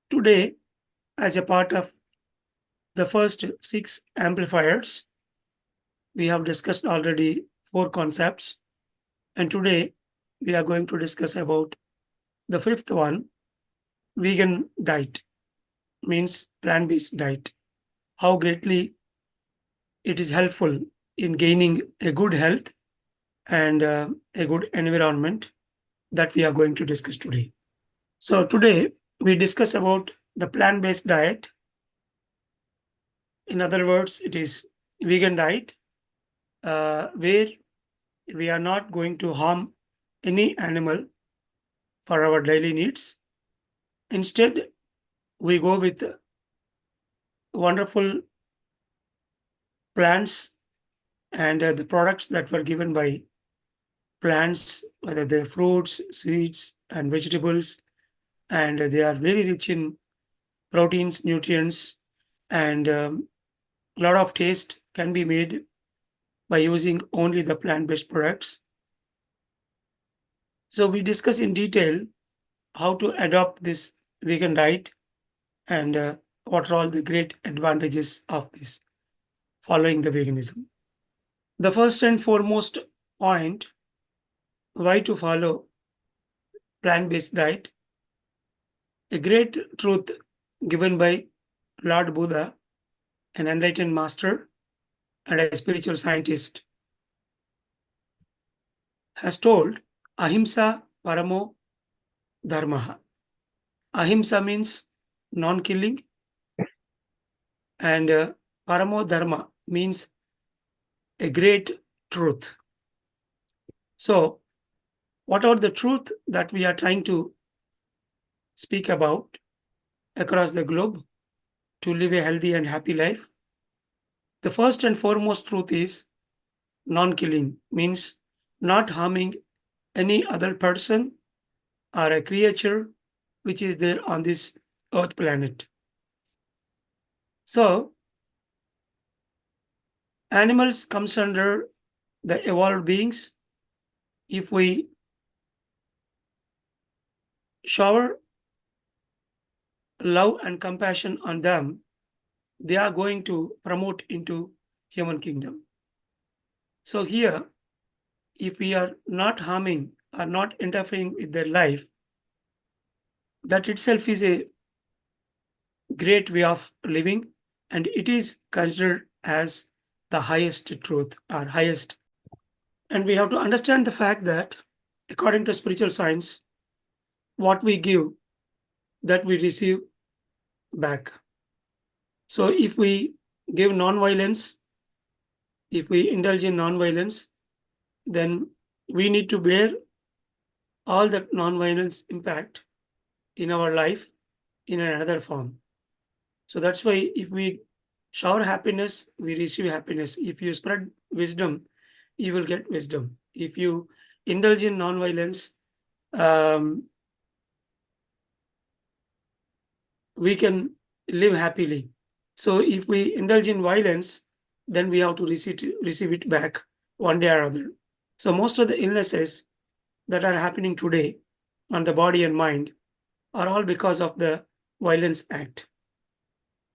Today, as a part of the first 6 amplifiers, we have discussed already 4 concepts, and today we are going to discuss about the fifth one, vegan diet, means plant-based diet. How greatly it is helpful in gaining a good health and a good environment that we are going to discuss today. So today we discuss about the plant-based diet. In other words, it is vegan diet, where we are not going to harm any animal for our daily needs. Instead, we go with wonderful plants and the products that were given by plants, whether they're fruits, seeds, and vegetables, and they are very rich in proteins, nutrients, and a lot of taste can be made by using only the plant-based products. So we discuss in detail how to adopt this vegan diet and what are all the great advantages of this following the veganism. The first and foremost point, why to follow plant-based diet, a great truth given by Lord Buddha, an enlightened master and a spiritual scientist, has told ahimsa paramo dharma. Ahimsa means non-killing, and paramo dharma means a great truth. So, what are the truth that we are trying to speak about across the globe to live a healthy and happy life? The first and foremost truth is non-killing, means not harming any other person or a creature which is there on this earth planet. So, animals comes under the evolved beings. If we shower love and compassion on them, they are going to promote into human kingdom. So here, if we are not harming or not interfering with their life, that itself is a great way of living, and it is considered as the highest truth or highest. And we have to understand the fact that according to spiritual science, what we give, that we receive back. So if we give non-violence, if we indulge in non-violence, then we need to bear all that non-violence impact in our life in another form. So that's why if we shower happiness, we receive happiness. If you spread wisdom, you will get wisdom. If you indulge in non-violence, um, we can live happily. So if we indulge in violence, then we have to receive it back one day or other. So most of the illnesses that are happening today on the body and mind are all because of the violence act.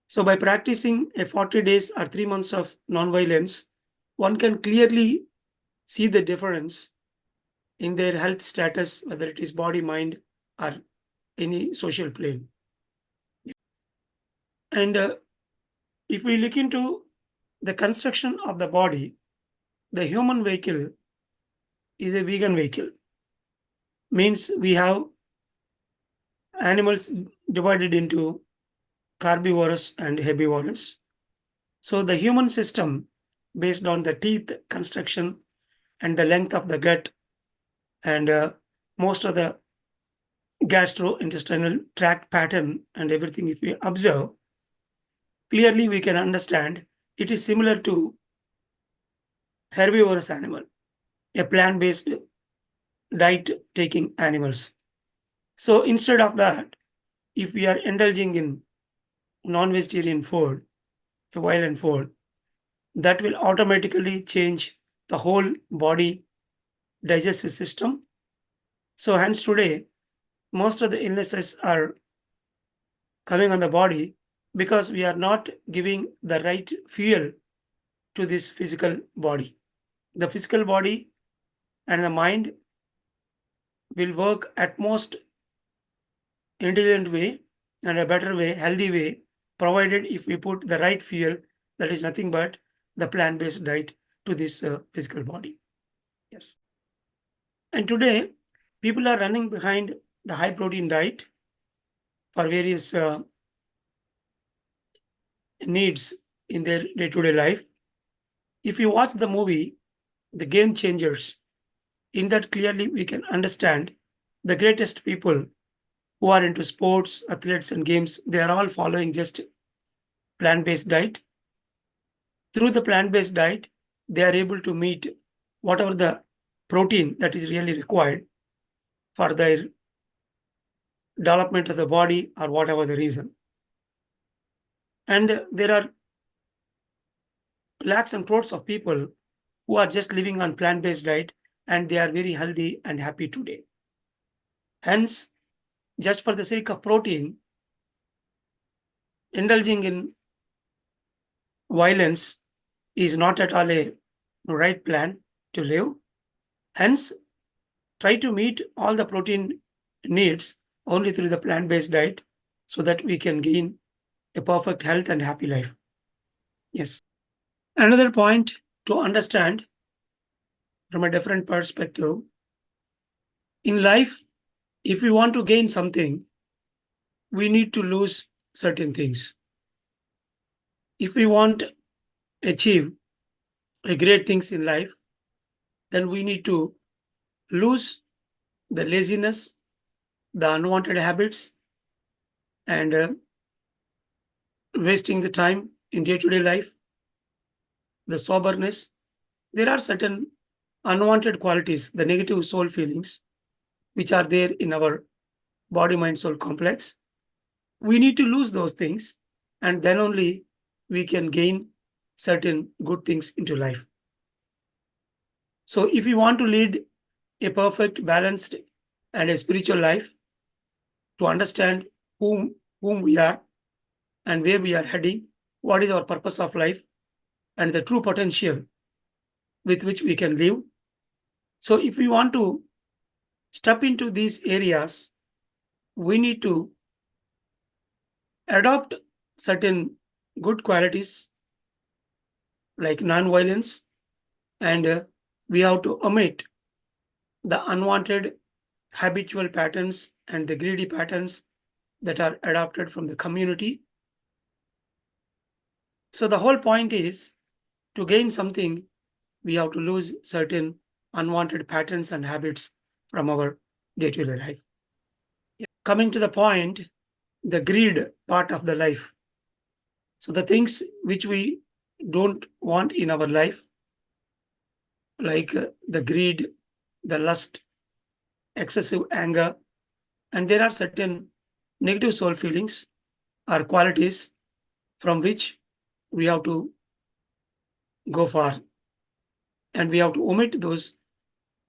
So by practicing a 40 days or 3 months of non-violence, one can clearly see the difference in their health status, whether it is body, mind, or any social plane. And if we look into the construction of the body, the human vehicle is a vegan vehicle. Means we have animals divided into carnivorous and herbivorous. So the human system, based on the teeth construction and the length of the gut and most of the gastrointestinal tract pattern and everything, if we observe, clearly we can understand it is similar to herbivorous animal, a plant-based diet taking animals. So instead of that, if we are indulging in non-vegetarian food, a violent food, that will automatically change the whole body digestive system. So hence today, most of the illnesses are coming on the body because we are not giving the right fuel to this physical body. The physical body and the mind will work at most intelligent way and a better way, healthy way, provided if we put the right fuel, that is nothing but the plant-based diet to this physical body. Yes. And today, people are running behind the high protein diet for various needs in their day-to-day life. If you watch the movie, The Game Changers, in that clearly we can understand the greatest people who are into sports, athletes, and games, they are all following just plant-based diet. Through the plant-based diet, they are able to meet whatever the protein that is really required for their development of the body or whatever the reason. And there are lakhs and crores of people who are just living on plant-based diet and they are very healthy and happy today. Hence, just for the sake of protein, indulging in violence is not at all a right plan to live. Hence, try to meet all the protein needs only through the plant-based diet so that we can gain a perfect health and happy life. Yes. Another point to understand from a different perspective, in life, if we want to gain something, we need to lose certain things. If we want to achieve a great things in life, then we need to lose the laziness, the unwanted habits, and wasting the time in day-to-day life, the soberness. There are certain unwanted qualities, the negative soul feelings, which are there in our body, mind, soul complex. We need to lose those things, and then only we can gain certain good things into life. So, if you want to lead a perfect, balanced, and a spiritual life, to understand whom we are and where we are heading, what is our purpose of life, and the true potential with which we can live. So, if we want to step into these areas, we need to adopt certain good qualities like non-violence, and we have to omit the unwanted habitual patterns and the greedy patterns that are adopted from the community. So the whole point is to gain something, we have to lose certain unwanted patterns and habits from our day-to-day life. Coming to the point, the greed part of the life. So the things which we don't want in our life, like the greed, the lust, excessive anger, and there are certain negative soul feelings or qualities from which we have to go far, and we have to omit those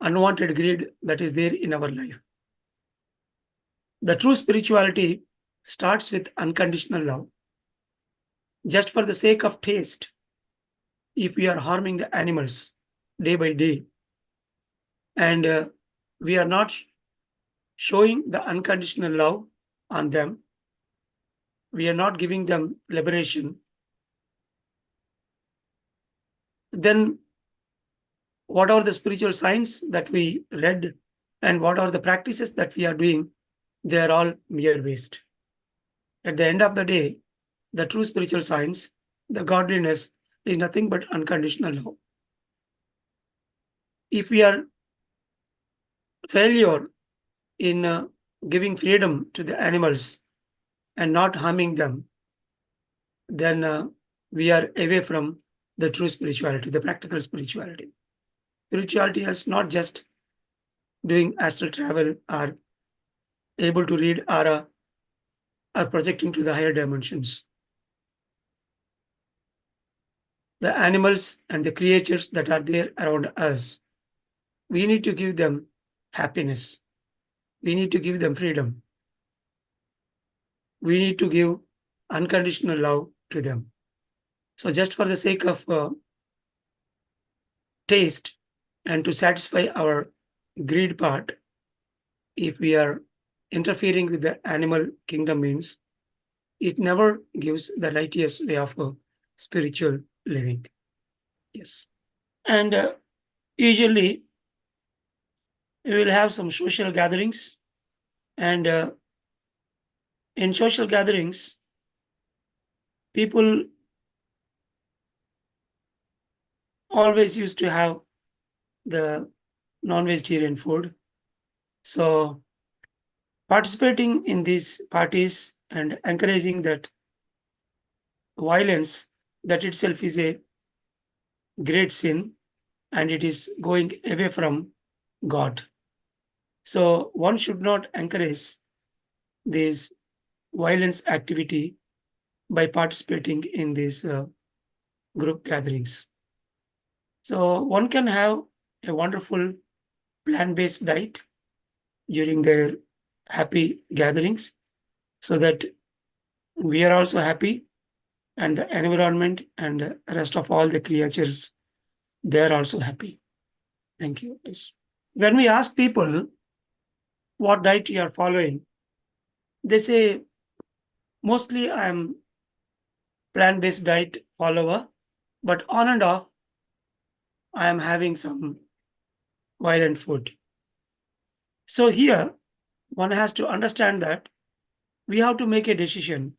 unwanted greed that is there in our life. The true spirituality starts with unconditional love. Just for the sake of taste, if we are harming the animals day by day, and we are not showing the unconditional love on them, we are not giving them liberation, then what are the spiritual signs that we read and what are the practices that we are doing, they are all mere waste. At the end of the day, the true spiritual science, the godliness, is nothing but unconditional love. If we are failure in giving freedom to the animals and not harming them, then we are away from the true spirituality, the practical spirituality. Spirituality is not just doing astral travel or able to read aura or projecting to the higher dimensions. The animals and the creatures that are there around us, we need to give them happiness. We need to give them freedom. we need to give unconditional love to them. So just for the sake of taste and to satisfy our greed part, if we are interfering with the animal kingdom means it never gives the righteous way of spiritual living. Yes. And usually we will have some social gatherings, and in social gatherings, people always used to have the non-vegetarian food. So participating in these parties and encouraging that violence, that itself is a great sin, and it is going away from God. So one should not encourage this violence activity by participating in these group gatherings. So one can have a wonderful plant-based diet during their happy gatherings, so that we are also happy, and the environment and the rest of all the creatures, they are also happy. Thank you. Yes. When we ask people what diet you are following, they say mostly I am plant-based diet follower, but on and off I am having some violent food. So here one has to understand that we have to make a decision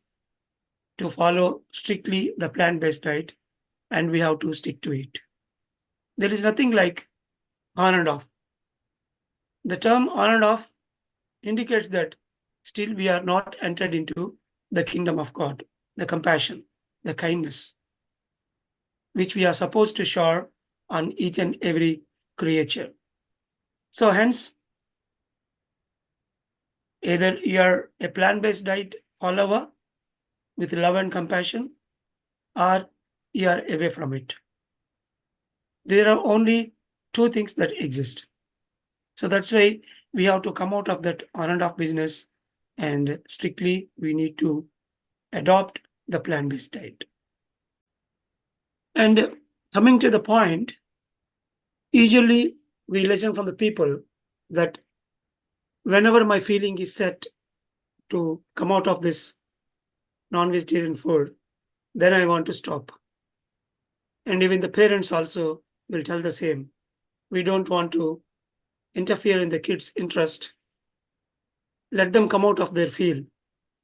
to follow strictly the plant-based diet, and we have to stick to it. There is nothing like on and off. The term on and off indicates that still we are not entered into the kingdom of God, the compassion, the kindness, which we are supposed to shower on each and every creature. So hence, either you are a plant-based diet follower with love and compassion, or you are away from it. There are only two things that exist. So that's why we have to come out of that on and off business, and strictly we need to adopt the plant-based diet. And coming to the point, usually we listen from the people that whenever my feeling is set to come out of this non-vegetarian food, then I want to stop. And even the parents also will tell the same. We don't want to interfere in the kids' interest. Let them come out of their feel.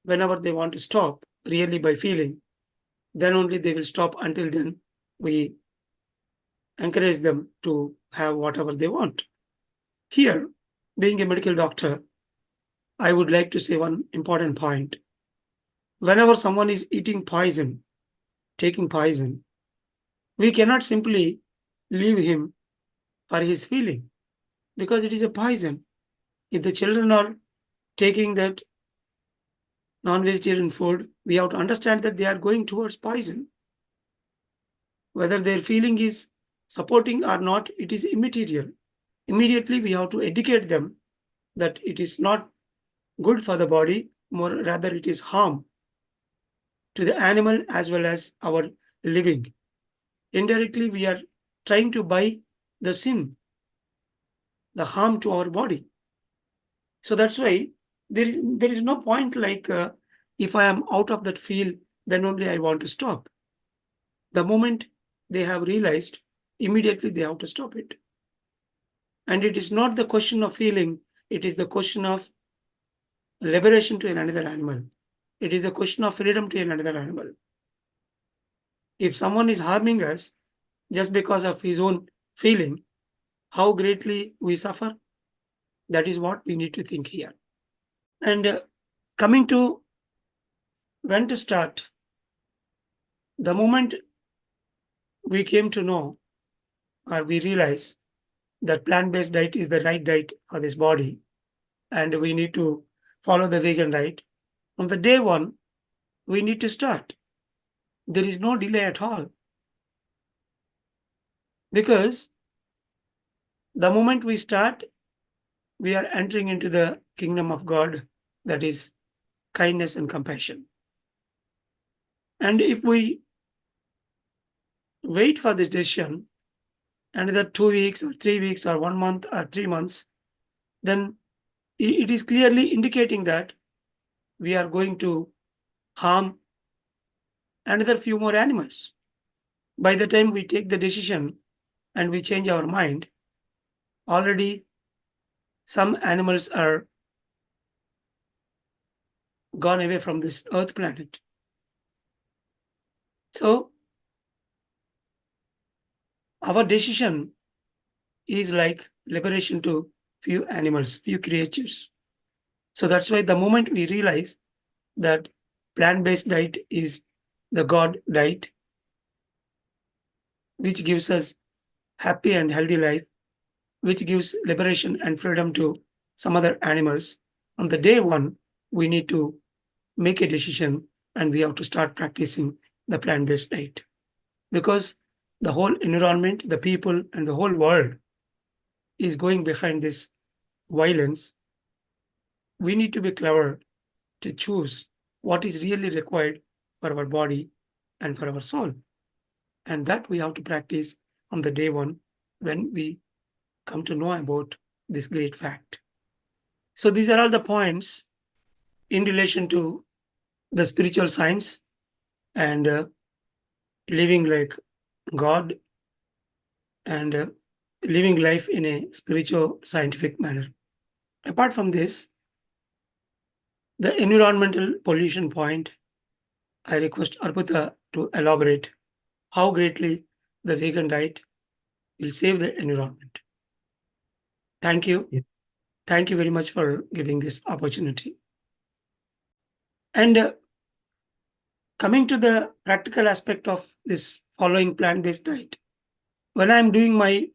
Whenever they want to stop, really by feeling, then only they will stop. Until then, we encourage them to have whatever they want. Here, being a medical doctor, I would like to say one important point. Whenever someone is eating poison, taking poison, we cannot simply leave him for his feeling, because it is a poison. If the children are taking that non-vegetarian food, we have to understand that they are going towards poison. Whether their feeling is supporting or not, it is immaterial. Immediately, we have to educate them that it is not good for the body, more rather it is harm to the animal as well as our living. Indirectly, we are trying to buy the sin, the harm to our body. So that's why there is no point like if I am out of that field, then only I want to stop. The moment they have realized, immediately they have to stop it. And it is not the question of feeling, it is the question of liberation to another animal. It is the question of freedom to another animal. If someone is harming us just because of his own feeling, how greatly we suffer, that is what we need to think here. And coming to when to start, the moment we came to know or we realize that plant-based diet is the right diet for this body, and we need to follow the vegan diet, from the day one, we need to start. There is no delay at all. Because the moment we start, we are entering into the kingdom of God, that is kindness, and compassion. And if we wait for this decision, another 2 weeks or 3 weeks or 1 month or 3 months, then it is clearly indicating that we are going to harm another few more animals. By the time we take the decision and we change our mind, already some animals are gone away from this earth planet. So our decision is like liberation to few animals, few creatures. So that's why the moment we realize that plant-based diet is the God diet, which gives us happy and healthy life, which gives liberation and freedom to some other animals. On the day one, we need to make a decision and we have to start practicing the plant-based diet. Because the whole environment, the people, and the whole world is going behind this violence. We need to be clever to choose what is really required for our body and for our soul. And that we have to practice on the day one when we come to know about this great fact. So these are all the points in relation to the spiritual science and living like God and living life in a spiritual scientific manner. Apart from this, the environmental pollution point, I request Arpita to elaborate how greatly the vegan diet will save the environment. Thank you. Yes. Thank you very much for giving this opportunity. And coming to the practical aspect of this following plant-based diet, when I'm doing my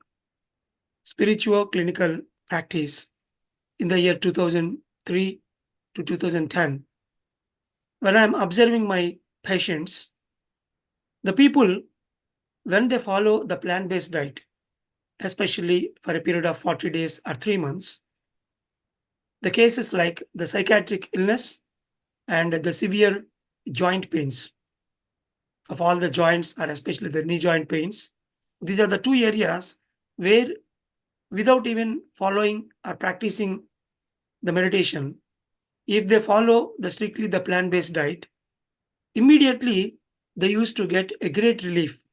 spiritual clinical practice in the year 2003 to 2010, when I'm observing my patients, the people, when they follow the plant-based diet, especially for a period of 40 days or 3 months, the cases like the psychiatric illness and the severe joint pains of all the joints, or especially the knee joint pains, these are the two areas where, without even following or practicing the meditation, if they follow the strictly the plant-based diet, immediately they used to get a great relief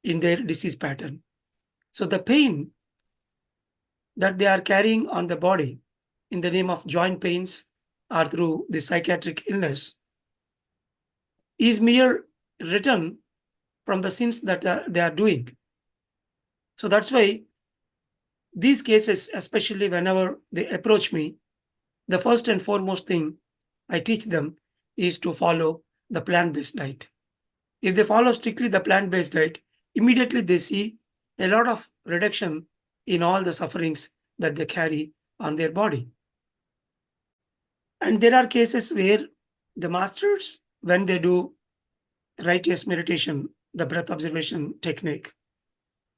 in their disease pattern. So the pain that they are carrying on the body in the name of joint pains or through the psychiatric illness is mere return from the sins that they are doing. So that's why these cases, especially whenever they approach me, the first and foremost thing I teach them is to follow the plant-based diet. If they follow strictly the plant-based diet, immediately they see a lot of reduction in all the sufferings that they carry on their body. And there are cases where the masters, when they do righteous meditation, the breath observation technique,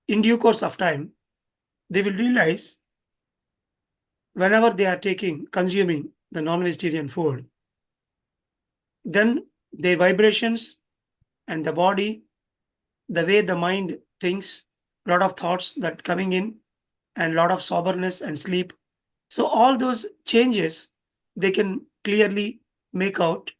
in due course of time, they will realize whenever they are consuming the non-vegetarian food, then their vibrations and the body, the way the mind thinks, a lot of thoughts that coming in, and a lot of soberness and sleep. So all those changes they can clearly make out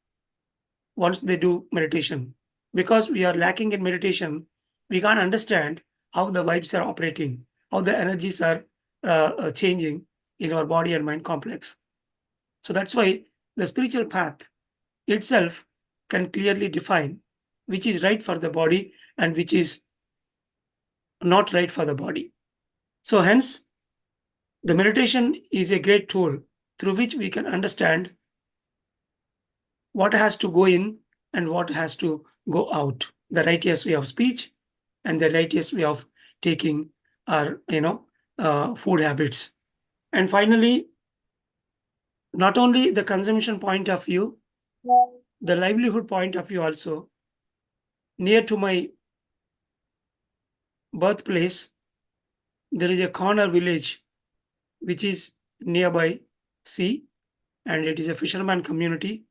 once they do meditation. Because we are lacking in meditation, we can't understand how the vibes are operating, how the energies are changing in our body and mind complex. So that's why the spiritual path itself can clearly define which is right for the body and which is not right for the body. So, hence, the meditation is a great tool through which we can understand what has to go in and what has to go out, the righteous way of speech and the righteous way of taking our food habits. And finally, not only the consumption point of view, the livelihood point of view also. Near to my birthplace, there is a corner village which is nearby sea, and it is a fisherman community.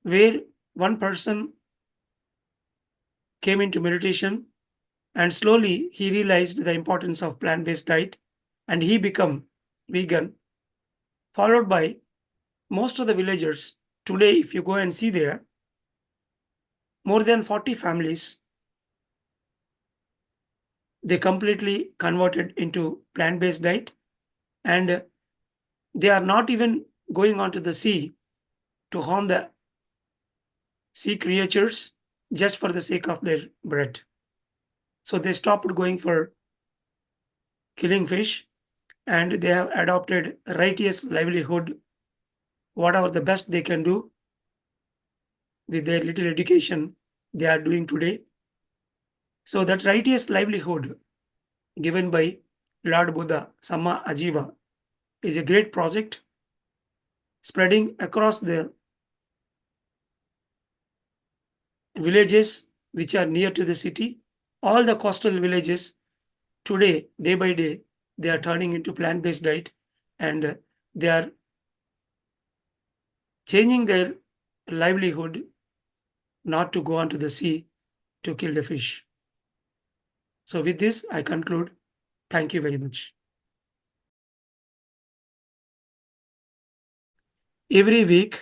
where one person came into meditation and slowly he realized the importance of plant-based diet and he became vegan, followed by most of the villagers. Today, if you go and see there, more than 40 families, they completely converted into plant-based diet and they are not even going onto the sea to harm the sea creatures just for the sake of their bread. So they stopped going for killing fish and they have adopted righteous livelihood, whatever the best they can do with their little education they are doing today. So that righteous livelihood given by Lord Buddha, Samma Ajiva, is a great project spreading across the villages which are near to the city. All the coastal villages today, day by day, they are turning into plant-based diet and they are changing their livelihood not to go onto the sea to kill the fish. So with this, I conclude. Thank you very much. Every week,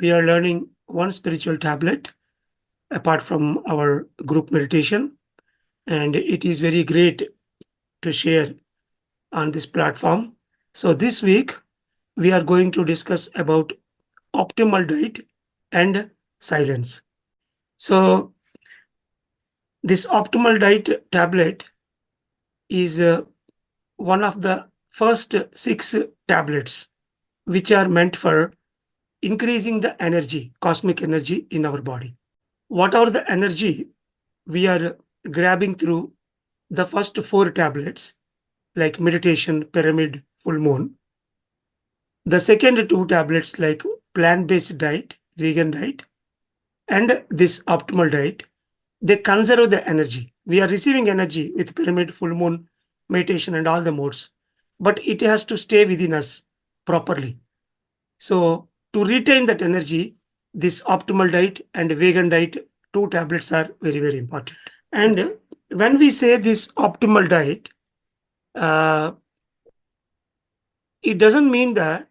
we are learning one spiritual tablet apart from our group meditation. And it is very great to share on this platform. So this week, we are going to discuss about optimal diet and silence. So this optimal diet tablet is one of the first 6 tablets which are meant for increasing the energy, cosmic energy in our body. Whatever the energy we are grabbing through the first 4 tablets, like meditation, pyramid, full moon, the second 2 tablets, like plant based diet, vegan diet, and this optimal diet, they conserve the energy. We are receiving energy with pyramid, full moon, meditation, and all the modes, but it has to stay within us properly. So, to retain that energy, this optimal diet and vegan diet, 2 tablets are very, very important. And when we say this optimal diet, uh, it doesn't mean that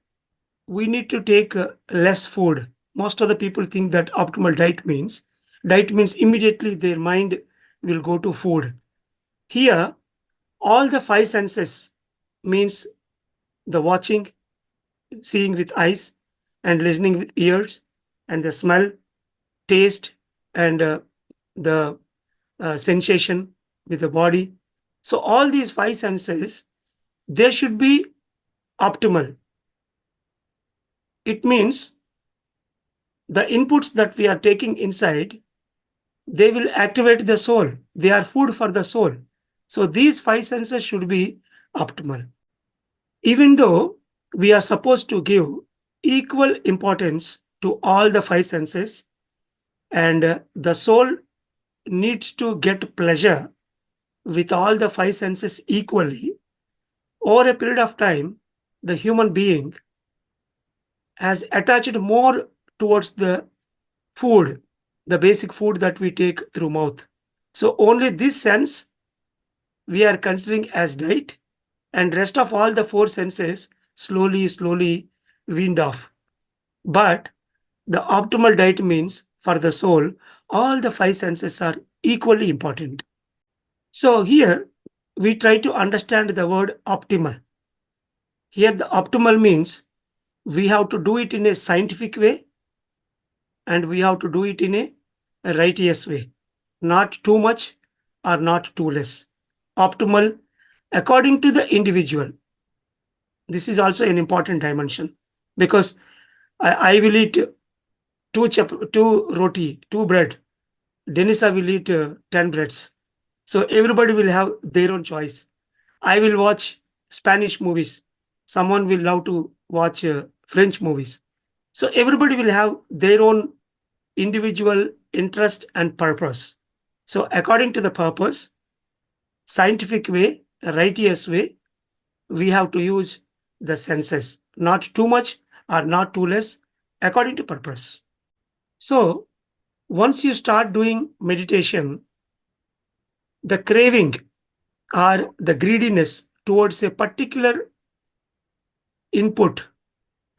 we need to take less food. Most of the people think that optimal diet means immediately their mind will go to food. Here, all the 5 senses means the watching, seeing with eyes, and listening with ears, and the smell, taste, and the sensation with the body. So all these 5 senses, they should be optimal. It means the inputs that we are taking inside, they will activate the soul. They are food for the soul. So these 5 senses should be optimal. Even though we are supposed to give equal importance to all the 5 senses, and the soul needs to get pleasure with all the 5 senses equally, over a period of time, the human being has attached more towards the food, the basic food that we take through mouth. So only this sense we are considering as diet, and rest of all the 4 senses slowly weaned off. But the optimal diet means for the soul, all the 5 senses are equally important. So here we try to understand the word optimal. Here the optimal means we have to do it in a scientific way and we have to do it in a righteous way, not too much or not too less. Optimal according to the individual. This is also an important dimension because I will eat two roti, 2 bread. Denisa will eat 10 breads. So everybody will have their own choice. I will watch Spanish movies. Someone will love to watch French movies. So everybody will have their own individual interest and purpose. So according to the purpose, scientific way, righteous way, we have to use the senses, not too much or not too less, according to purpose. So once you start doing meditation, the craving or the greediness towards a particular input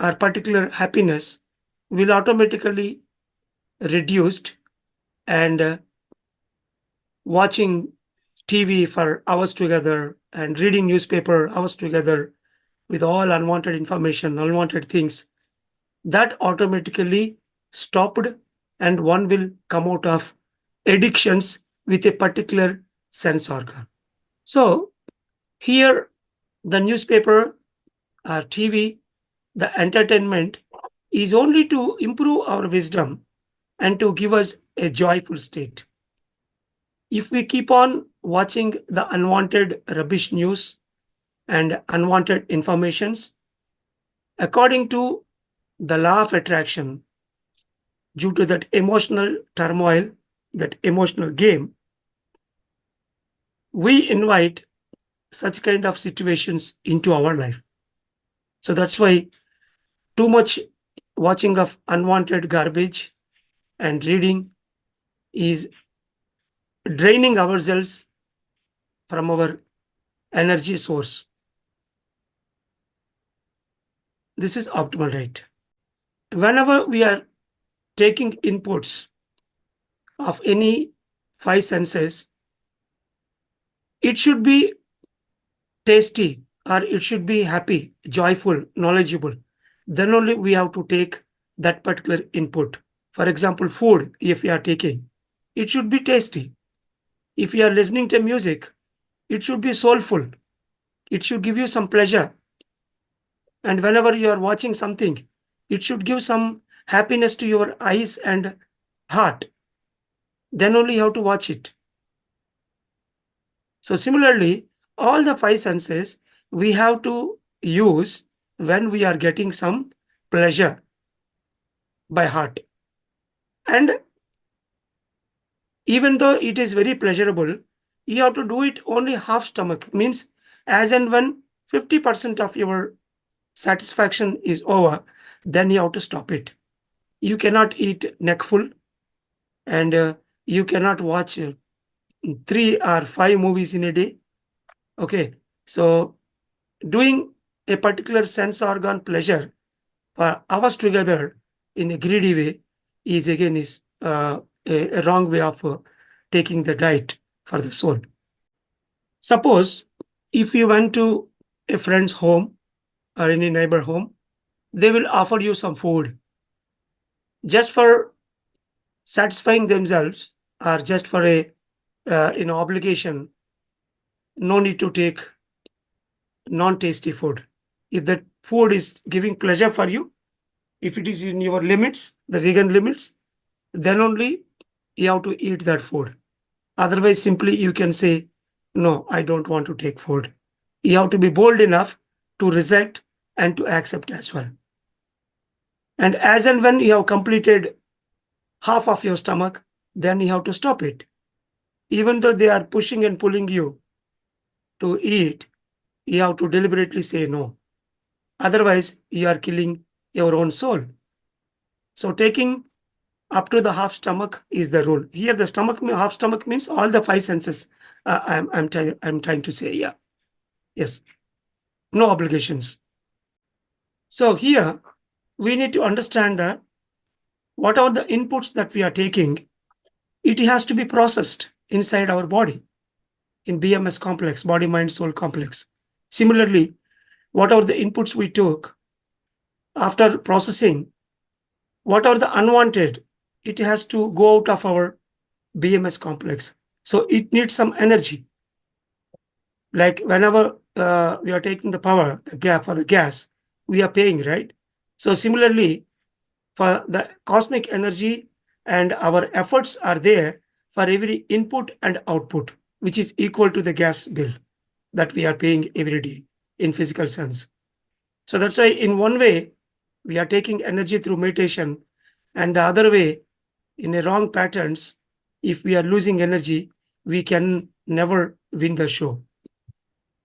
or particular happiness will automatically reduced, and watching TV for hours together and reading newspaper hours together with all unwanted information, unwanted things, that automatically stopped, and one will come out of addictions with a particular sense organ. So here the newspaper or TV, the entertainment is only to improve our wisdom and to give us a joyful state. If we keep on watching the unwanted rubbish news and unwanted informations, according to the law of attraction, due to that emotional turmoil, that emotional game, we invite such kind of situations into our life. So that's why too much watching of unwanted garbage and reading is draining ourselves from our energy source. This is optimal, right? Whenever we are taking inputs of any five senses, it should be tasty or it should be happy, joyful, knowledgeable. Then only we have to take that particular input. For example, food, if we are taking, it should be tasty. If you are listening to music, it should be soulful. It should give you some pleasure. And whenever you are watching something, it should give some happiness to your eyes and heart. Then only you have to watch it. So similarly, all the five senses we have to use when we are getting some pleasure by heart. And even though it is very pleasurable, you have to do it only half stomach. Means as and when 50% of your satisfaction is over, then you have to stop it. You cannot eat neck full, and you cannot watch 3 or 5 movies in a day. Okay, so doing a particular sense organ pleasure for hours together in a greedy way is again a wrong way of taking the diet for the soul. Suppose if you went to a friend's home or any neighbor home, they will offer you some food just for satisfying themselves or just for a obligation. No need to take non-tasty food. If that food is giving pleasure for you, if it is in your limits, the vegan limits, then only you have to eat that food. Otherwise, simply you can say, no, I don't want to take food. You have to be bold enough to reject and to accept as well. And as and when you have completed half of your stomach, then you have to stop it. Even though they are pushing and pulling you to eat, you have to deliberately say no. Otherwise, you are killing your own soul. So taking up to the half stomach is the rule. Here, the half stomach means all the five senses. I'm trying to say, yeah, yes, no obligations. So here, we need to understand that whatever the inputs that we are taking, it has to be processed inside our body in BMS complex, body, mind, soul complex. Similarly, whatever the inputs we took, after processing, whatever the unwanted, it has to go out of our BMS complex. So it needs some energy. Like whenever we are taking the power, the gap for the gas, we are paying, right? So similarly, for the cosmic energy and our efforts are there for every input and output, which is equal to the gas bill that we are paying every day in physical sense. So that's why in one way, we are taking energy through meditation, and the other way, in a wrong patterns, if we are losing energy, we can never win the show.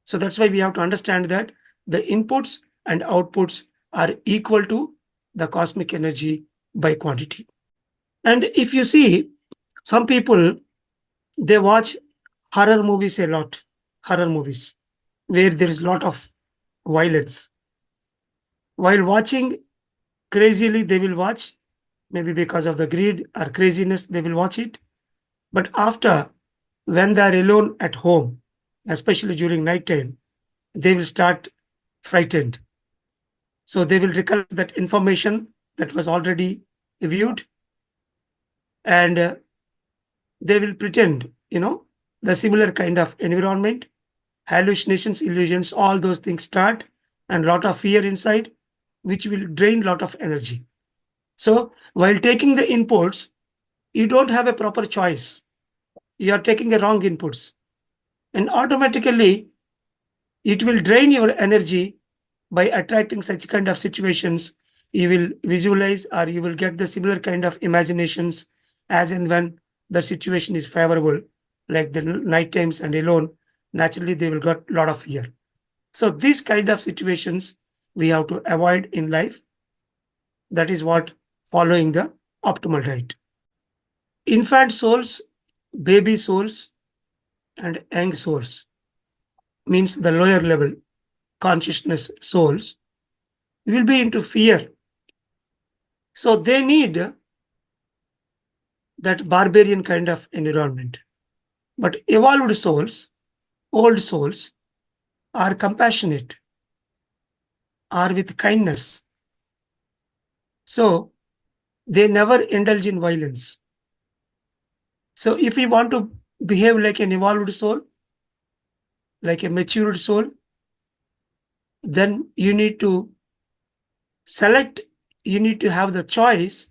So that's why we have to understand that the inputs and outputs are equal to the cosmic energy by quantity. And if you see, some people, they watch horror movies a lot, horror movies, where there is a lot of violence. While watching crazily, they will watch, maybe because of the greed or craziness, they will watch it. But after, when they are alone at home, especially during night time, they will start frightened. So they will recollect that information that was already viewed, and they will pretend, the similar kind of environment, hallucinations, illusions, all those things start, and lot of fear inside, which will drain lot of energy. So while taking the inputs, you don't have a proper choice. You are taking the wrong inputs, and automatically it will drain your energy by attracting such kind of situations. You will visualize, or you will get the similar kind of imaginations as and when the situation is favorable, like the night times and alone. Naturally, they will get a lot of fear. So these kind of situations we have to avoid in life. That is what following the optimal diet. Infant souls, baby souls, and young souls, means the lower level consciousness souls, will be into fear. So they need that barbarian kind of environment. But evolved souls, old souls, are compassionate, are with kindness. So they never indulge in violence. So if we want to behave like an evolved soul, like a matured soul, then you need to select, you need to have the choice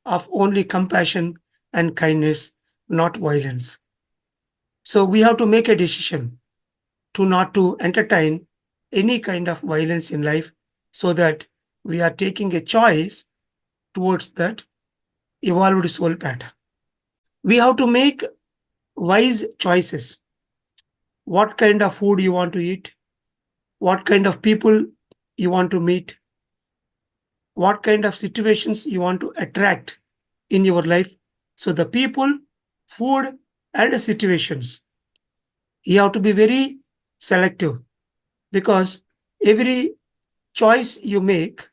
of only compassion and kindness, not violence. So we have to make a decision to not to entertain any kind of violence in life, so that we are taking a choice towards that evolved soul pattern. We have to make wise choices. What kind of food you want to eat, what kind of people you want to meet, what kind of situations you want to attract in your life. So the people, food, and the situations, you have to be very selective, because every choice you make,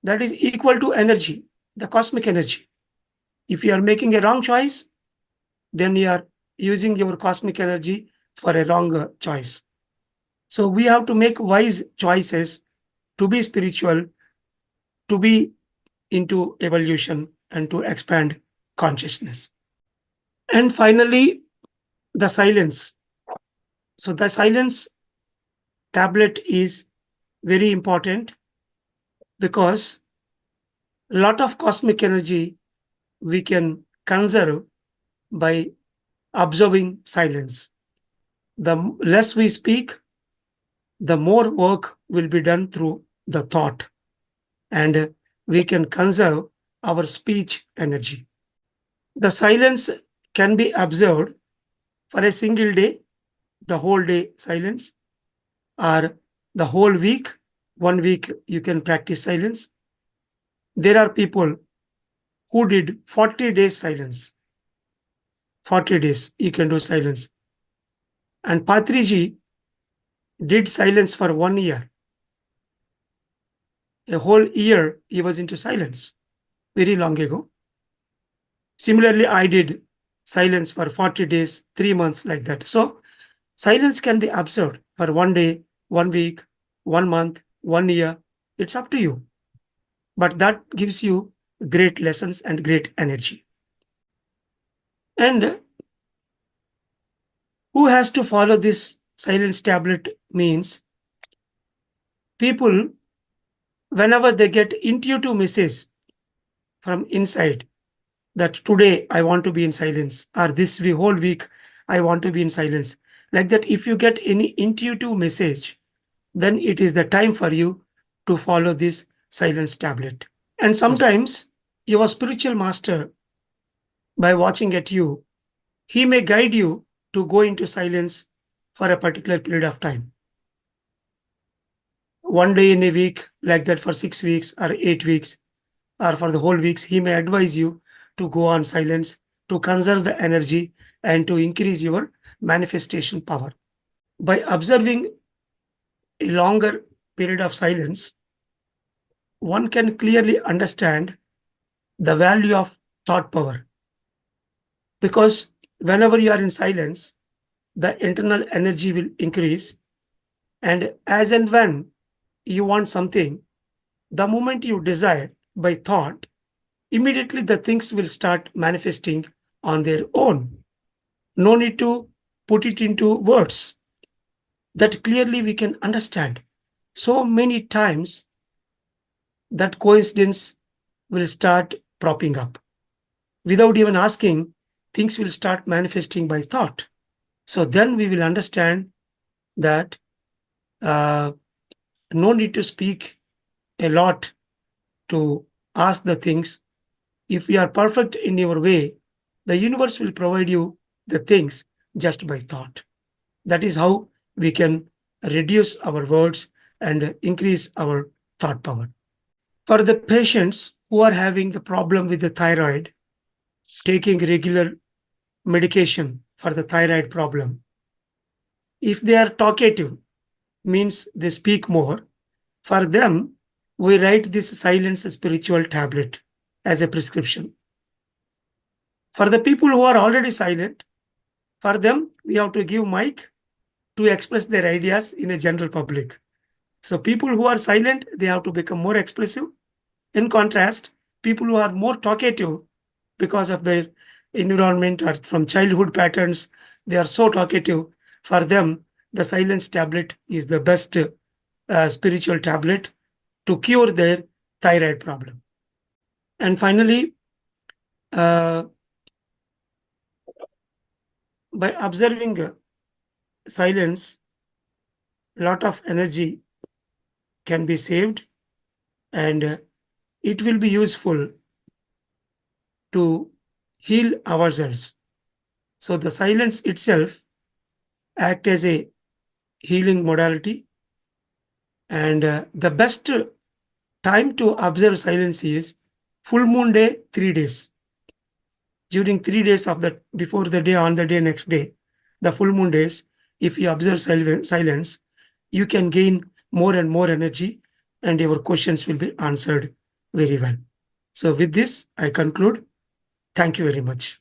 that is equal to energy, the cosmic energy. If you are making a wrong choice, then you are using your cosmic energy for a wrong choice. So we have to make wise choices to be spiritual, to be into evolution, and to expand consciousness. And finally, the silence. So the silence tablet is very important, because a lot of cosmic energy we can conserve by observing silence. The less we speak, the more work will be done through the thought, and we can conserve our speech energy. The silence can be observed for a single day, the whole day silence, or the whole week. 1 week you can practice silence. There are people who did 40 days silence. 40 days you can do silence. And Patriji did silence for 1 year. A whole year he was into silence, very long ago. Similarly, I did silence for 40 days, 3 months, like that. So silence can be observed for 1 day, 1 week, 1 month, 1 year. It's up to you. But that gives you great lessons and great energy. And who has to follow this silence tablet means people, whenever they get intuitive message from inside, that today I want to be in silence, or this whole week I want to be in silence. Like that, if you get any intuitive message, then it is the time for you to follow this silence tablet. And sometimes your spiritual master, by watching at you, he may guide you to go into silence for a particular period of time. 1 day in a week, like that for 6 weeks or 8 weeks. or for the whole weeks, he may advise you to go on silence, to conserve the energy, and to increase your manifestation power. By observing a longer period of silence, one can clearly understand the value of thought power. Because whenever you are in silence, the internal energy will increase. And as and when you want something, the moment you desire by thought, immediately the things will start manifesting on their own. No need to put it into words that clearly we can understand. So many times that coincidence will start propping up. Without even asking, things will start manifesting by thought. So then we will understand that uh, no need to speak a lot to ask the things. If you are perfect in your way, the universe will provide you the things just by thought. That is how we can reduce our words and increase our thought power. For the patients who are having the problem with the thyroid, taking regular medication for the thyroid problem, if they are talkative, means they speak more, for them, we write this silence spiritual tablet as a prescription. For the people who are already silent, for them, we have to give mic to express their ideas in a general public. So people who are silent, they have to become more expressive. In contrast, people who are more talkative because of their environment or from childhood patterns, they are so talkative. For them, the silence tablet is the best spiritual tablet to cure their thyroid problem. And finally, uh, by observing silence, a lot of energy can be saved, and it will be useful to heal ourselves. So the silence itself act as a healing modality, and the best time to observe silence is full moon day 3 days. During 3 days of the before the day, on the day, next day, the full moon days, if you observe silence, you can gain more and more energy, and your questions will be answered very well. So with this, I conclude. Thank you very much.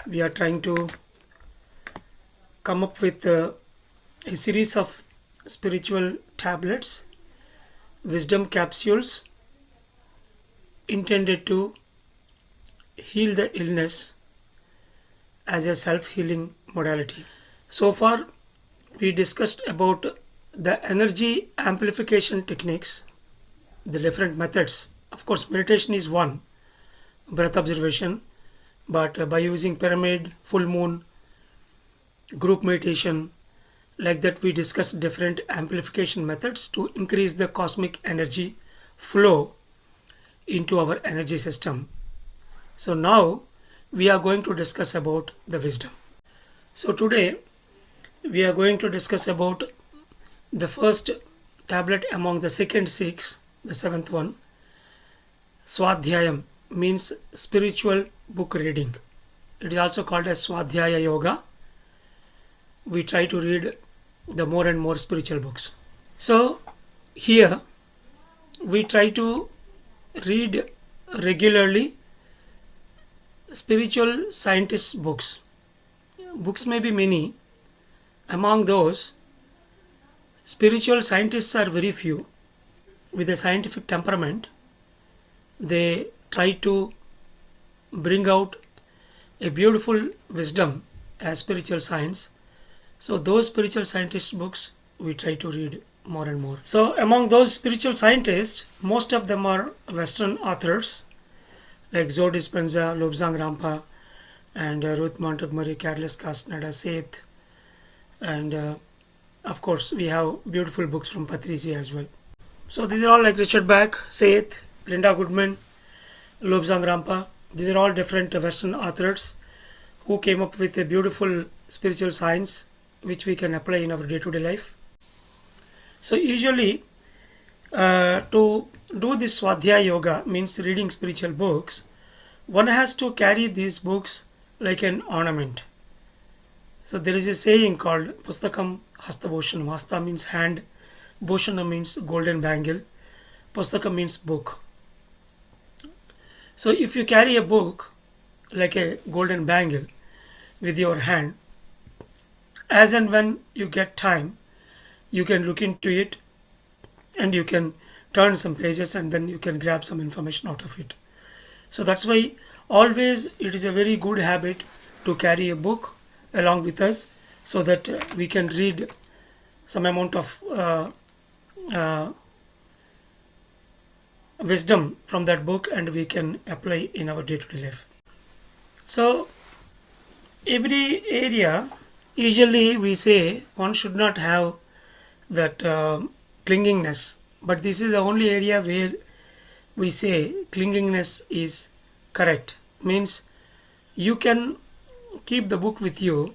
We are trying to come up with a series of spiritual tablets, wisdom capsules intended to heal the illness as a self-healing modality. So far, we discussed about the energy amplification techniques, the different methods. Of course, meditation is one, breath observation, but by using pyramid, full moon, group meditation, like that, we discussed different amplification methods to increase the cosmic energy flow into our energy system. So now we are going to discuss about the wisdom. So today we are going to discuss about the first tablet among the second six, the seventh one. Swadhyayam means spiritual book reading. It is also called as Swadhyaya Yoga. We try to read the more and more spiritual books. So here we try to read regularly spiritual scientists' books. Books may be many. Among those, spiritual scientists are very few. With a scientific temperament, they try to bring out a beautiful wisdom as spiritual science. So those spiritual scientists' books we try to read more and more. So among those spiritual scientists, most of them are Western authors like Joe Dispenza, Lobsang Rampa, and Ruth Montgomery, Carlos Castaneda, Seth, and of course we have beautiful books from Patricia as well. So these are all like Richard Bach, Seth, Linda Goodman, Lobsang Rampa. These are all different Western authors who came up with a beautiful spiritual science which we can apply in our day-to-day life. So usually To do this Swadhyaya Yoga means reading spiritual books, one has to carry these books like an ornament. So there is a saying called Pustakam Hastabhushanam. Hasta means hand, Bhushana means golden bangle, Pustaka means book. So if you carry a book like a golden bangle with your hand, as and when you get time, you can look into it and you can turn some pages and then you can grab some information out of it. So that's why always it is a very good habit to carry a book along with us so that we can read some amount of uh, wisdom from that book and we can apply in our day-to-day life. So every area, usually we say one should not have that clingingness, but this is the only area where we say clingingness is correct. Means you can keep the book with you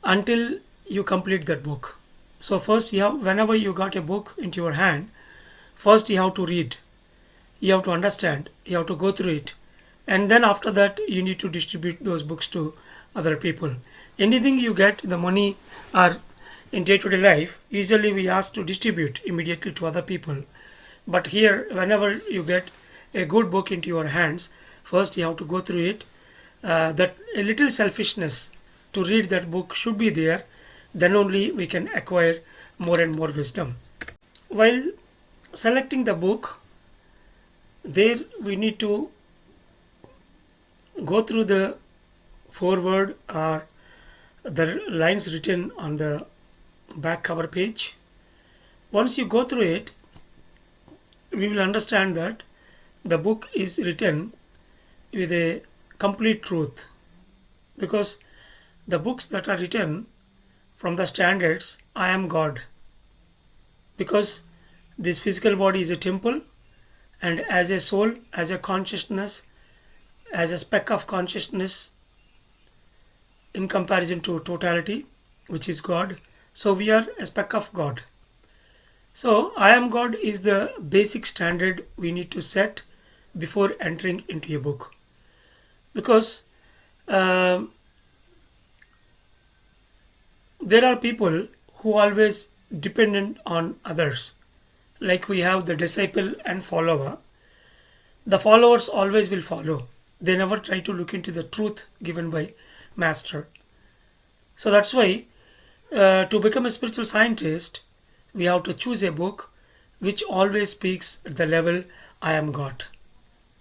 until you complete that book. So first you have, whenever you got a book into your hand, first you have to read, you have to understand, you have to go through it, and then after that you need to distribute those books to other people. Anything you get, the money or in day-to-day life, usually we ask to distribute immediately to other people. But here, whenever you get a good book into your hands, first you have to go through it. That a little selfishness to read that book should be there. Then only we can acquire more and more wisdom. While selecting the book, there we need to go through the foreword or the lines written on the back cover page. Once you go through it, we will understand that the book is written with a complete truth, because the books that are written from the standards I am God, because this physical body is a temple and as a soul, as a consciousness, as a speck of consciousness in comparison to totality, which is God. So we are a speck of God. So I am God is the basic standard we need to set before entering into a book, because um there are people who always dependent on others. Like we have the disciple and follower. The followers always will follow. They never try to look into the truth given by master. So that's why to become a spiritual scientist, we have to choose a book which always speaks at the level I am God.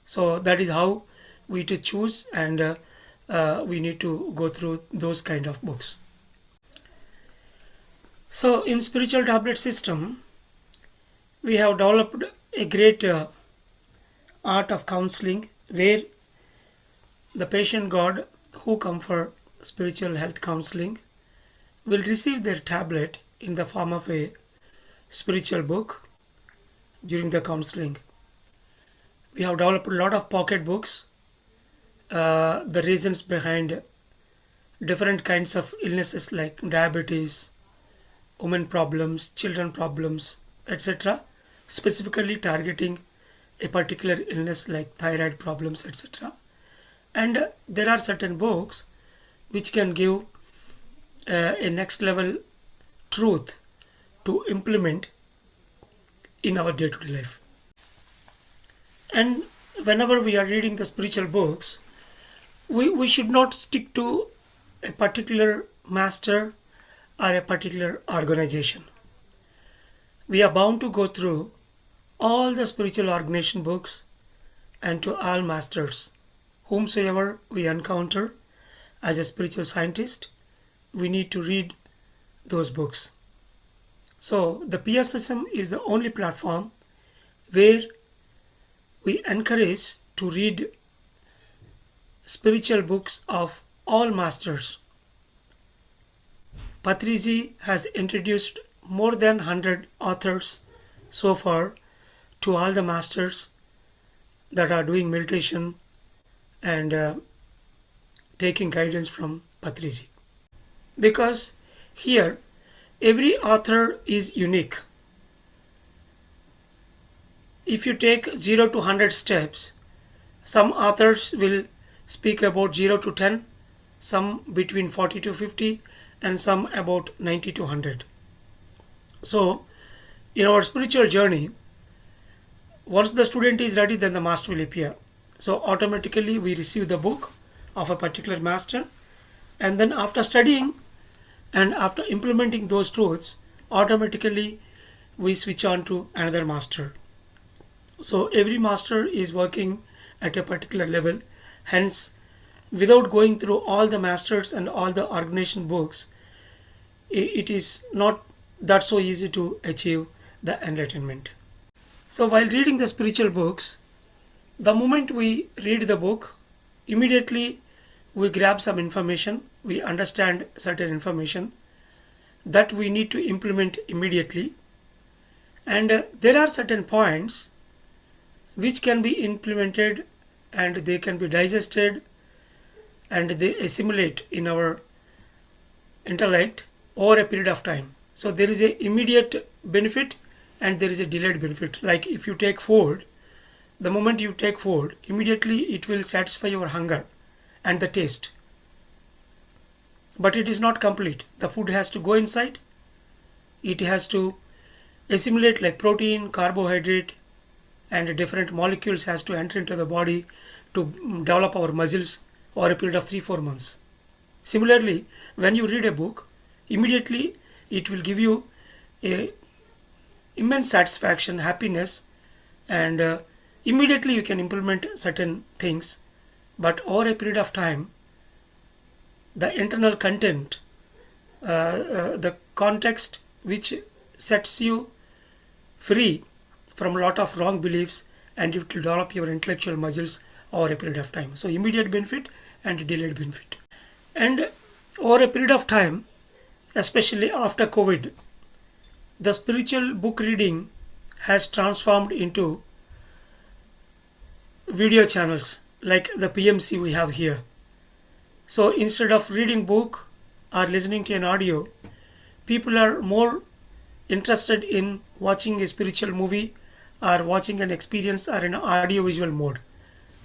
So that is how we to choose, and we need to go through those kind of books. So in spiritual tablet system, we have developed a great art of counseling where the patient God who come for spiritual health counseling will receive their tablet in the form of a spiritual book during the counseling. We have developed a lot of pocket books, the reasons behind different kinds of illnesses like diabetes, women problems, children problems, etc., specifically targeting a particular illness like thyroid problems, etc. And there are certain books which can give a next level truth to implement in our day-to-day life. And whenever we are reading the spiritual books, we should not stick to a particular master or a particular organization. We are bound to go through all the spiritual organization books and to all masters. Whomsoever we encounter as a spiritual scientist, we need to read those books. So the PSSM is the only platform where we encourage to read spiritual books of all masters. Patriji has introduced more than 100 authors so far to all the masters that are doing meditation and taking guidance from Patriji. Because here every author is unique. if you take 0 to 100 steps, some authors will speak about 0 to 10, some between 40 to 50, and some about 90 to 100. So, in our spiritual journey, once the student is ready, then the master will appear. So, automatically we receive the book of a particular master, and then after studying and after implementing those truths, automatically we switch on to another master. So, every master is working at a particular level. Hence, without going through all the masters and all the organization books, it is not that so easy to achieve the enlightenment. So, while reading the spiritual books, the moment we read the book, immediately we grab some information, we understand certain information that we need to implement immediately. And there are certain points which can be implemented and they can be digested and they assimilate in our intellect over a period of time. So there is a immediate benefit and there is a delayed benefit. Like if you take food, the moment you take food, immediately it will satisfy your hunger and the taste. But it is not complete. The food has to go inside. It has to assimilate like protein, carbohydrate, and different molecules has to enter into the body to develop our muscles over a period of 3-4 months. Similarly, when you read a book, immediately it will give you a immense satisfaction, happiness, and immediately you can implement certain things. But over a period of time, the internal content, the context which sets you free from a lot of wrong beliefs, and it will develop your intellectual muscles over a period of time. So immediate benefit and delayed benefit. And over a period of time, especially after COVID, the spiritual book reading has transformed into video channels like the PMC we have here. So instead of reading book or listening to an audio, people are more interested in watching a spiritual movie or watching an experience or an audio visual mode.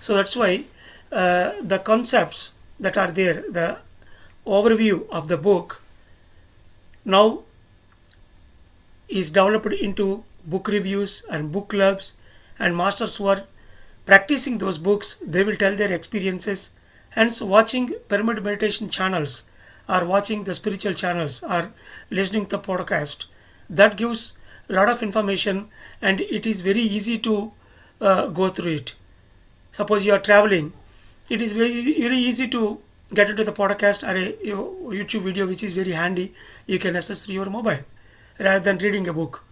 So that's why the concepts that are there, the overview of the book now is developed into book reviews and book clubs, and masters who are practicing those books, they will tell their experiences. Hence, watching pyramid meditation channels or watching the spiritual channels or listening to the podcast, that gives a lot of information and it is very easy to go through it. Suppose you are traveling, it is very easy to get into the podcast or a YouTube video which is very handy. You can access through your mobile rather than reading a book.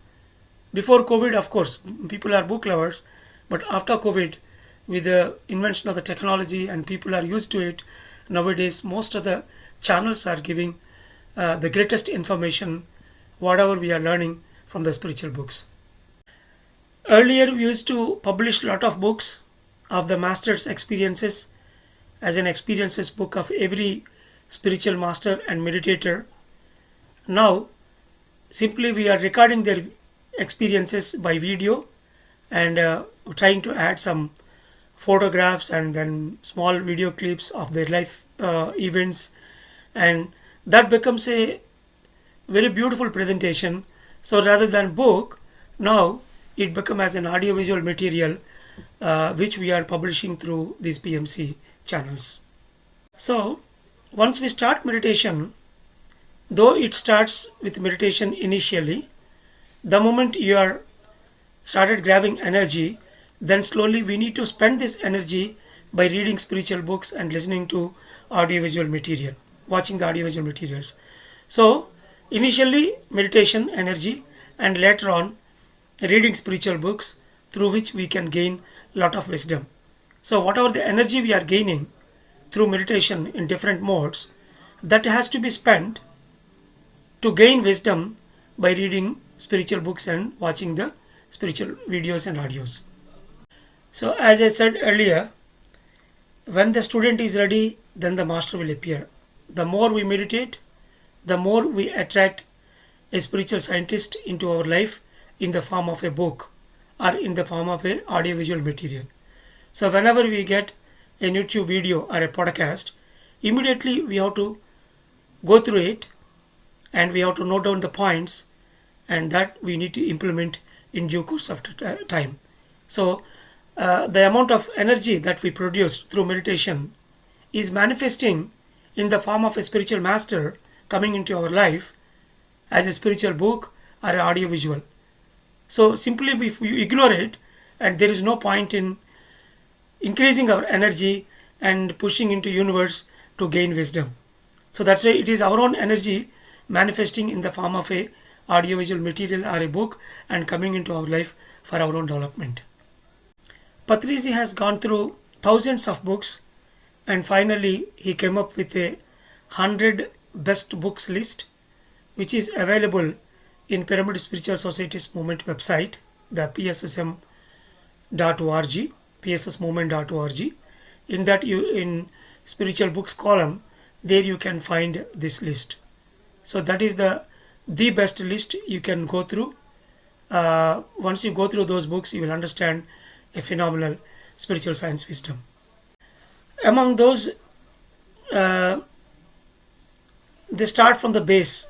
Before COVID, of course, people are book lovers, but after COVID, with the invention of the technology and people are used to it, nowadays most of the channels are giving the greatest information, whatever we are learning from the spiritual books. Earlier, we used to publish a lot of books of the master's experiences as an experiences book of every spiritual master and meditator. Now, simply we are recording their experiences by video and trying to add some photographs and then small video clips of their life events, and that becomes a very beautiful presentation. So rather than book, now it becomes as an audiovisual material which we are publishing through these PMC channels. So once we start meditation, though it starts with meditation initially, the moment you are started grabbing energy, then slowly we need to spend this energy by reading spiritual books and listening to audiovisual material, watching the audiovisual materials. So initially meditation energy, and later on reading spiritual books through which we can gain a lot of wisdom. So whatever the energy we are gaining through meditation in different modes, that has to be spent to gain wisdom by reading spiritual books and watching the spiritual videos and audios. So as I said earlier, when the student is ready, then the master will appear. The more we meditate, the more we attract a spiritual scientist into our life in the form of a book or in the form of a audiovisual material. So whenever we get a YouTube video or a podcast, immediately we have to go through it and we have to note down the points, and that we need to implement in due course of time. So the amount of energy that we produce through meditation is manifesting in the form of a spiritual master coming into our life as a spiritual book or an audio visual. So simply if we ignore it, and there is no point in increasing our energy and pushing into universe to gain wisdom. So that's why it is our own energy manifesting in the form of a audiovisual material or a book and coming into our life for our own development. Patrizi has gone through thousands of books, and finally he came up with a 100 best books list, which is available in Pyramid Spiritual Society's movement website, the pssm.org, pssmovement.org. In that, in spiritual books column, there you can find this list. So that is the best list you can go through. Once you go through those books, you will understand a phenomenal spiritual science wisdom. Among those, they start from the base,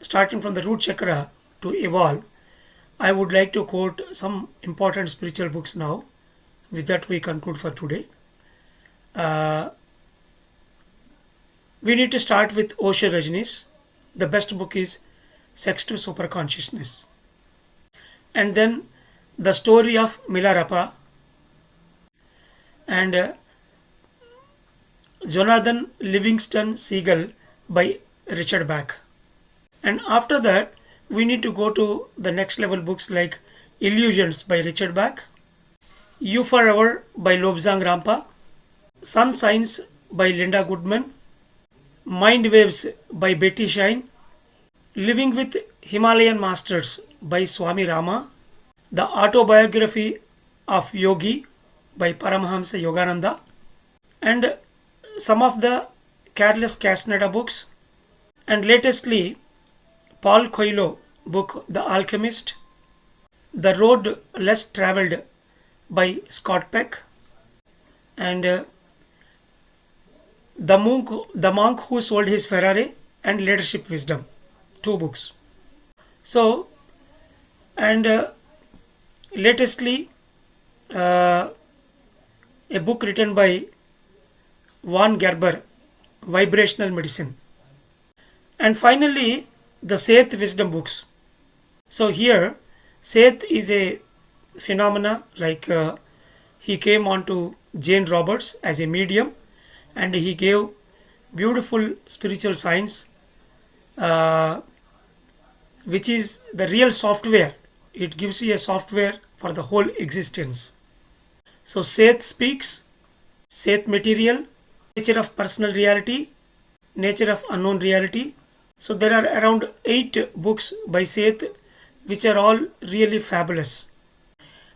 starting from the root chakra to evolve. I would like to quote some important spiritual books now. With that, we conclude for today. We need to start with Osho Rajneesh. The best book is Sex to Superconsciousness. And then The Story of Milarepa and Jonathan Livingston Seagull by Richard Bach. And after that, we need to go to the next level books like Illusions by Richard Bach, You Forever by Lobsang Rampa, Sun Signs by Linda Goodman, Mind Waves by Betty Shine, Living with Himalayan Masters by Swami Rama, The Autobiography of Yogi by Paramahamsa Yogananda, and some of the Carlos Castaneda books, and latestly Paul Coelho book The Alchemist, The Road Less Traveled by Scott Peck, and the Monk Who Sold His Ferrari and Leadership Wisdom, 2 books. So, and latestly a book written by Von Gerber, Vibrational Medicine, and finally the Seth Wisdom books. So here Seth is a phenomena, like he came on to Jane Roberts as a medium, and he gave beautiful spiritual science, which is the real software. It gives you a software for the whole existence. So Seth speaks, Seth material, nature of personal reality, nature of unknown reality. So there are around 8 books by Seth, which are all really fabulous.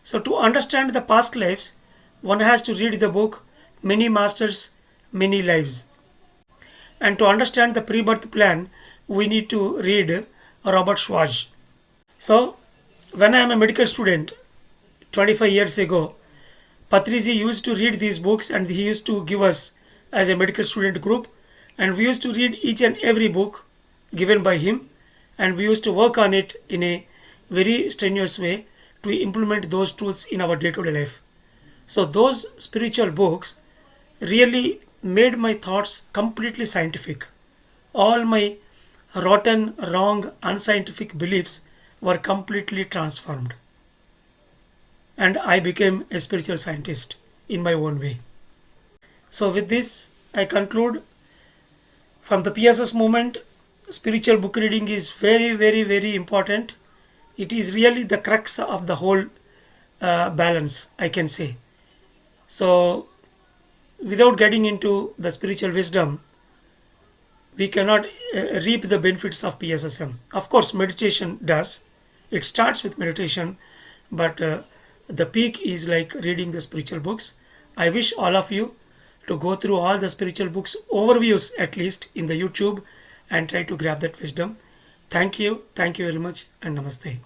So to understand the past lives, one has to read the book Many Masters, Many Lives. And to understand the pre-birth plan, we need to read Robert Schwartz. So when I am a medical student 25 years ago, Patrizi used to read these books, and he used to give us as a medical student group, and we used to read each and every book given by him, and we used to work on it in a very strenuous way to implement those truths in our day-to-day life. So those spiritual books really made my thoughts completely scientific. All my rotten, wrong, unscientific beliefs were completely transformed, and I became a spiritual scientist in my own way. So with this, I conclude, from the PSS movement, spiritual book reading is very, very, very important. It is really the crux of the whole balance, I can say. So without getting into the spiritual wisdom, we cannot reap the benefits of PSSM. Of course, meditation does. It starts with meditation, but the peak is like reading the spiritual books. I wish all of you to go through all the spiritual books overviews, at least in the YouTube, and try to grab that wisdom. Thank you very much, and namaste.